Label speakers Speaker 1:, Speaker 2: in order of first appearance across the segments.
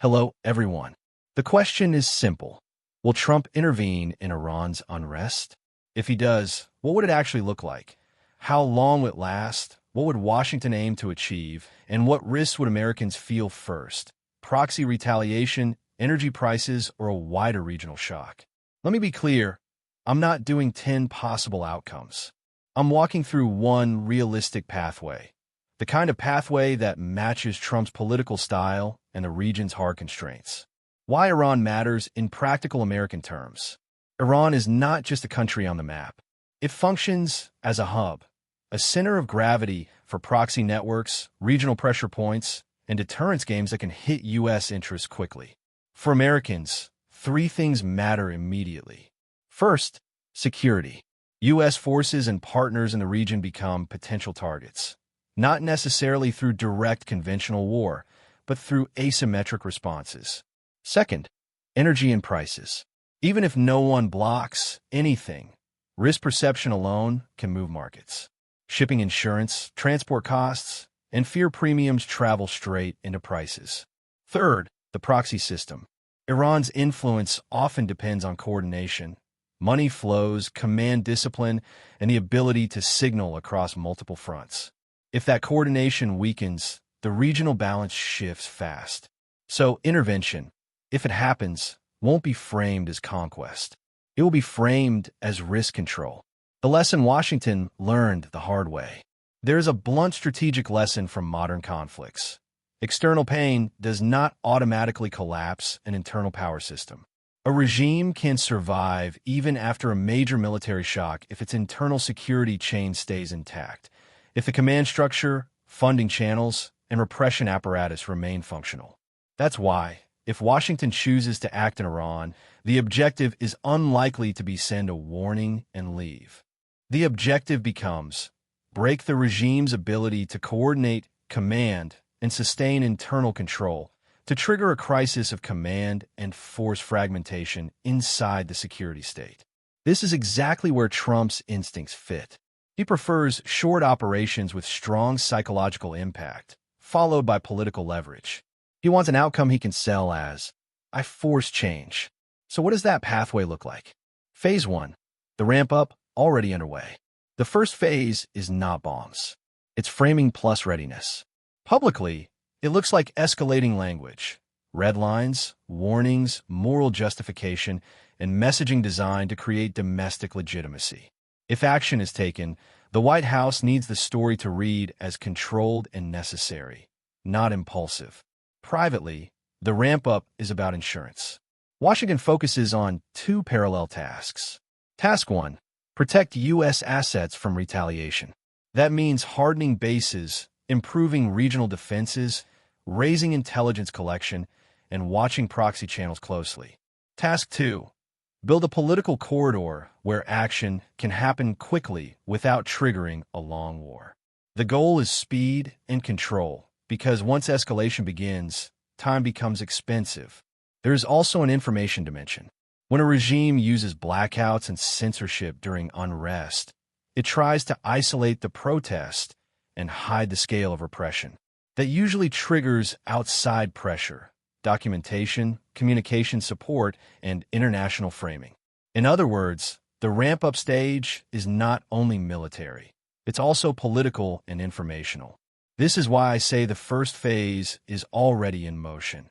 Speaker 1: Hello, everyone. The question is simple. Will Trump intervene in Iran's unrest? If he does, what would it actually look like? How long would it last? What would Washington aim to achieve? And what risks would Americans feel first? Proxy retaliation, energy prices, or a wider regional shock? Let me be clear. I'm not doing 10 possible outcomes. I'm walking through one realistic pathway. The kind of pathway that matches Trump's political style and the region's hard constraints. Why Iran matters in practical American terms. Iran is not just a country on the map. It functions as a hub, a center of gravity for proxy networks, regional pressure points, and deterrence games that can hit U.S. interests quickly. For Americans, three things matter immediately. First, security. U.S. forces and partners in the region become potential targets, not necessarily through direct conventional war, but through asymmetric responses. Second, energy and prices. Even if no one blocks anything, risk perception alone can move markets. Shipping insurance, transport costs, and fear premiums travel straight into prices. Third, the proxy system. Iran's influence often depends on coordination, money flows, command discipline, and the ability to signal across multiple fronts. If that coordination weakens, the regional balance shifts fast. So intervention, if it happens, won't be framed as conquest. It will be framed as risk control. The lesson Washington learned the hard way. There is a blunt strategic lesson from modern conflicts. External pain does not automatically collapse an internal power system. A regime can survive even after a major military shock if its internal security chain stays intact, if the command structure, funding channels, and repression apparatus remain functional. That's why, if Washington chooses to act in Iran, the objective is unlikely to be send a warning and leave. The objective becomes break the regime's ability to coordinate, command, and sustain internal control, to trigger a crisis of command and force fragmentation inside the security state. This is exactly where Trump's instincts fit. He prefers short operations with strong psychological impact, followed by political leverage. He wants an outcome he can sell as, I force change. So what does that pathway look like? Phase 1. The ramp-up already underway. The first phase is not bombs. It's framing plus readiness. Publicly, it looks like escalating language, red lines, warnings, moral justification, and messaging designed to create domestic legitimacy. If action is taken, the White House needs the story to read as controlled and necessary, not impulsive. Privately, the ramp-up is about insurance. Washington focuses on two parallel tasks. Task 1, protect U.S. assets from retaliation. That means hardening bases, improving regional defenses, raising intelligence collection, and watching proxy channels closely. Task 2, build a political corridor where action can happen quickly without triggering a long war. The goal is speed and control, because once escalation begins, time becomes expensive. There is also an information dimension. When a regime uses blackouts and censorship during unrest, it tries to isolate the protest and hide the scale of repression. That usually triggers outside pressure, documentation, communication support, and international framing. In other words, the ramp-up stage is not only military, it's also political and informational. This is why I say the first phase is already in motion.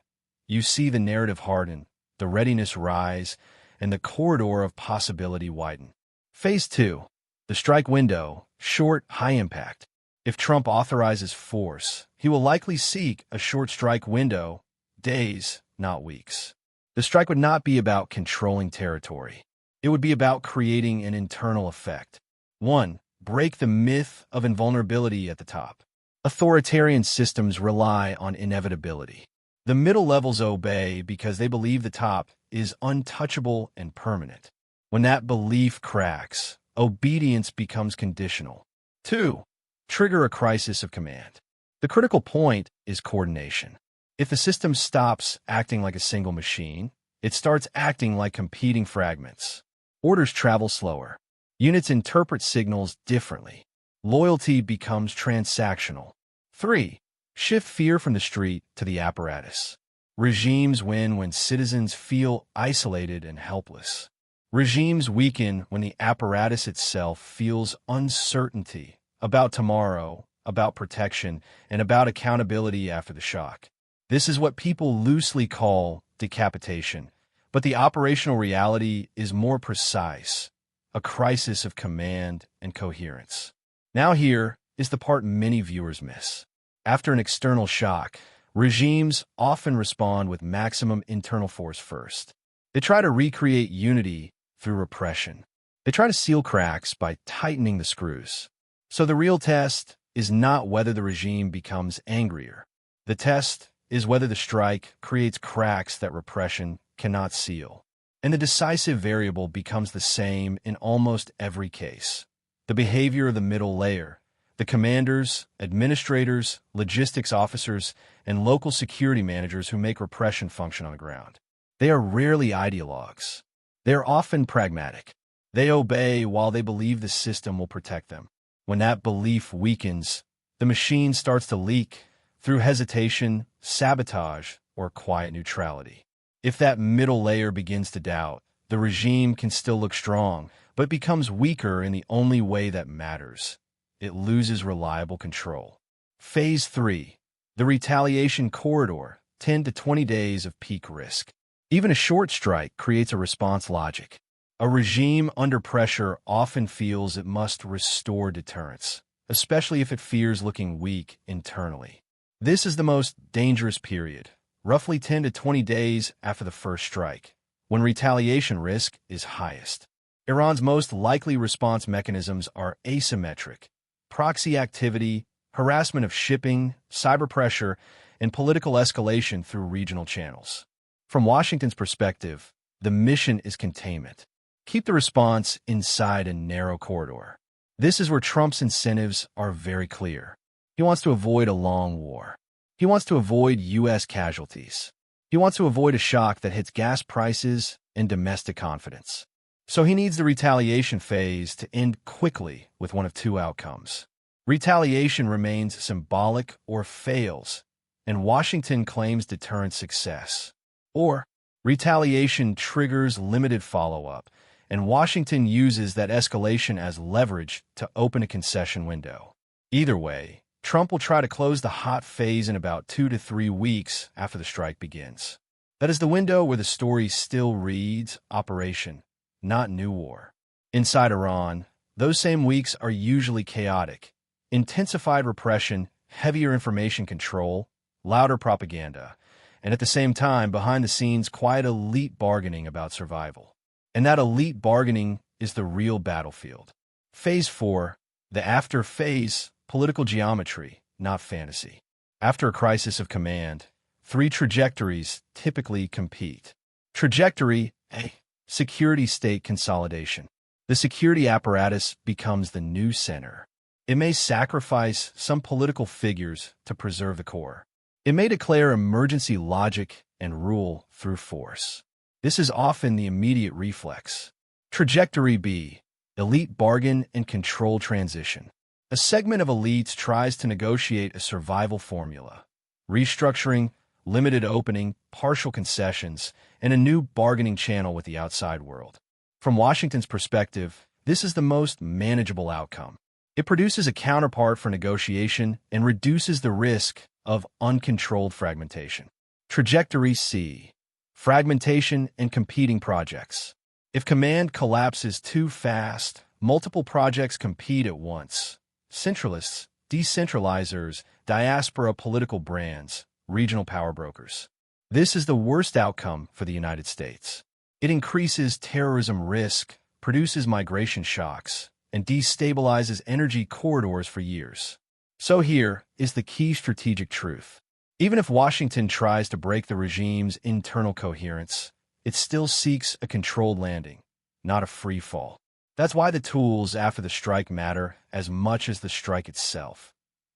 Speaker 1: You see the narrative harden, the readiness rise, and the corridor of possibility widen. Phase 2, the strike window, short, high impact. If Trump authorizes force, he will likely seek a short strike window, days, not weeks. The strike would not be about controlling territory. It would be about creating an internal effect. 1. Break the myth of invulnerability at the top. Authoritarian systems rely on inevitability. The middle levels obey because they believe the top is untouchable and permanent. When that belief cracks, obedience becomes conditional. 2. Trigger a crisis of command. The critical point is coordination. If the system stops acting like a single machine, it starts acting like competing fragments. Orders travel slower. Units interpret signals differently. Loyalty becomes transactional. 3. Shift fear from the street to the apparatus. Regimes win when citizens feel isolated and helpless. Regimes weaken when the apparatus itself feels uncertainty about tomorrow, about protection, and about accountability after the shock. This is what people loosely call decapitation, but the operational reality is more precise, a crisis of command and coherence. Now here is the part many viewers miss. After an external shock, regimes often respond with maximum internal force first. They try to recreate unity through repression. They try to seal cracks by tightening the screws. So the real test is not whether the regime becomes angrier. The test is whether the strike creates cracks that repression cannot seal. And the decisive variable becomes the same in almost every case. The behavior of the middle layer, the commanders, administrators, logistics officers, and local security managers who make repression function on the ground. They are rarely ideologues. They are often pragmatic. They obey while they believe the system will protect them. When that belief weakens, the machine starts to leak through hesitation, sabotage, or quiet neutrality. If that middle layer begins to doubt, the regime can still look strong, but becomes weaker in the only way that matters. It loses reliable control. Phase 3. The retaliation corridor, 10 to 20 days of peak risk. Even a short strike creates a response logic. A regime under pressure often feels it must restore deterrence, especially if it fears looking weak internally. This is the most dangerous period, roughly 10 to 20 days after the first strike, when retaliation risk is highest. Iran's most likely response mechanisms are asymmetric: proxy activity, harassment of shipping, cyber pressure, and political escalation through regional channels. From Washington's perspective, the mission is containment. Keep the response inside a narrow corridor. This is where Trump's incentives are very clear. He wants to avoid a long war. He wants to avoid U.S. casualties. He wants to avoid a shock that hits gas prices and domestic confidence. So he needs the retaliation phase to end quickly with one of two outcomes. Retaliation remains symbolic or fails, and Washington claims deterrent success. Or retaliation triggers limited follow-up, and Washington uses that escalation as leverage to open a concession window. Either way, Trump will try to close the hot phase in about 2 to 3 weeks after the strike begins. That is the window where the story still reads Operation, not New War. Inside Iran, those same weeks are usually chaotic. Intensified repression, heavier information control, louder propaganda, and at the same time, behind the scenes, quiet elite bargaining about survival. And that elite bargaining is the real battlefield. Phase 4, the after phase, political geometry, not fantasy. After a crisis of command, 3 trajectories typically compete. Trajectory A. Security state consolidation. The security apparatus becomes the new center. It may sacrifice some political figures to preserve the core. It may declare emergency logic and rule through force. This is often the immediate reflex. Trajectory B. Elite bargain and control transition. A segment of elites tries to negotiate a survival formula. Restructuring, limited opening, partial concessions, and a new bargaining channel with the outside world. From Washington's perspective, this is the most manageable outcome. It produces a counterpart for negotiation and reduces the risk of uncontrolled fragmentation. Trajectory C. Fragmentation and competing projects. If command collapses too fast, multiple projects compete at once. Centralists, decentralizers, diaspora political brands, regional power brokers. This is the worst outcome for the United States. It increases terrorism risk, produces migration shocks, and destabilizes energy corridors for years. So here is the key strategic truth. Even if Washington tries to break the regime's internal coherence, it still seeks a controlled landing, not a free fall. That's why the tools after the strike matter as much as the strike itself.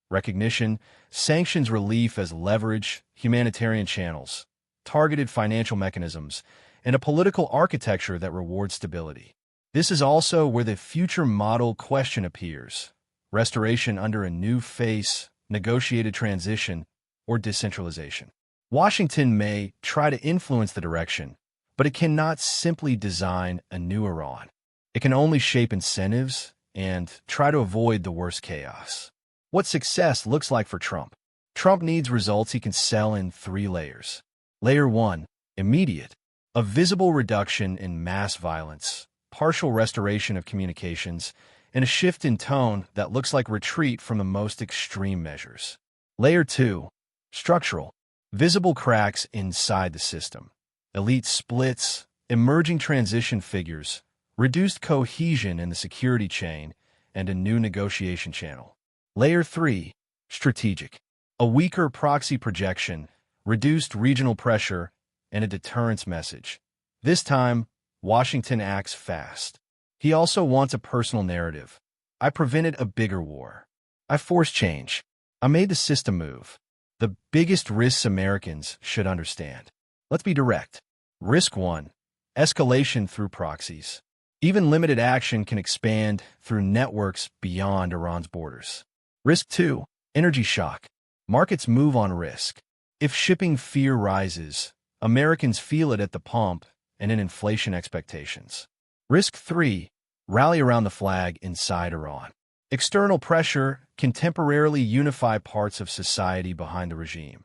Speaker 1: Recognition, sanctions relief as leverage, humanitarian channels, targeted financial mechanisms, and a political architecture that rewards stability. This is also where the future model question appears: restoration under a new face, negotiated transition, or decentralization. Washington may try to influence the direction, but it cannot simply design a new Iran. It can only shape incentives and try to avoid the worst chaos. What success looks like for Trump? Trump needs results he can sell in 3 layers. Layer 1, immediate. A visible reduction in mass violence, partial restoration of communications, and a shift in tone that looks like retreat from the most extreme measures. Layer 2, structural. Visible cracks inside the system. Elite splits, emerging transition figures, reduced cohesion in the security chain, and a new negotiation channel. Layer 3, strategic. A weaker proxy projection, reduced regional pressure, and a deterrence message. This time, Washington acts fast. He also wants a personal narrative. I prevented a bigger war. I forced change. I made the system move. The biggest risks Americans should understand. Let's be direct. Risk 1, escalation through proxies. Even limited action can expand through networks beyond Iran's borders. Risk 2, energy shock. Markets move on risk. If shipping fear rises, Americans feel it at the pump and in inflation expectations. Risk 3, rally around the flag inside Iran. External pressure can temporarily unify parts of society behind the regime,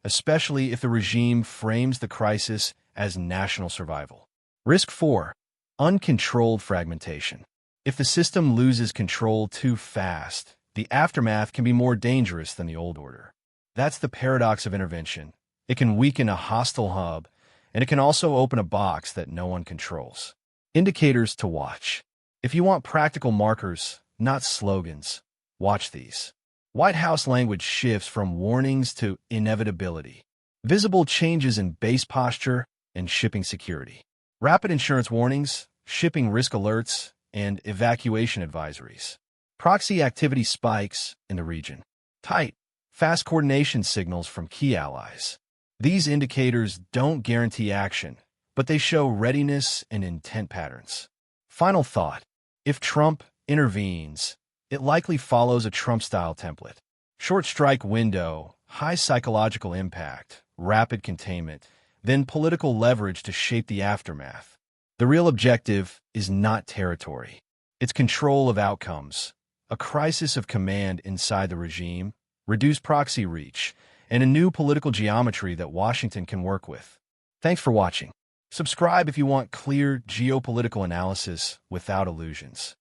Speaker 1: especially if the regime frames the crisis as national survival. Risk 4, uncontrolled fragmentation. If the system loses control too fast, the aftermath can be more dangerous than the old order. That's the paradox of intervention. It can weaken a hostile hub, and it can also open a box that no one controls. Indicators to watch. If you want practical markers, not slogans, watch these. White House language shifts from warnings to inevitability. Visible changes in base posture and shipping security. Rapid insurance warnings, shipping risk alerts, and evacuation advisories. Proxy activity spikes in the region. Tight, fast coordination signals from key allies. These indicators don't guarantee action, but they show readiness and intent patterns. Final thought. If Trump intervenes, it likely follows a Trump-style template. Short strike window, high psychological impact, rapid containment, then political leverage to shape the aftermath. The real objective is not territory. It's control of outcomes, a crisis of command inside the regime, reduced proxy reach, and a new political geometry that Washington can work with. Thanks for watching. Subscribe if you want clear geopolitical analysis without illusions.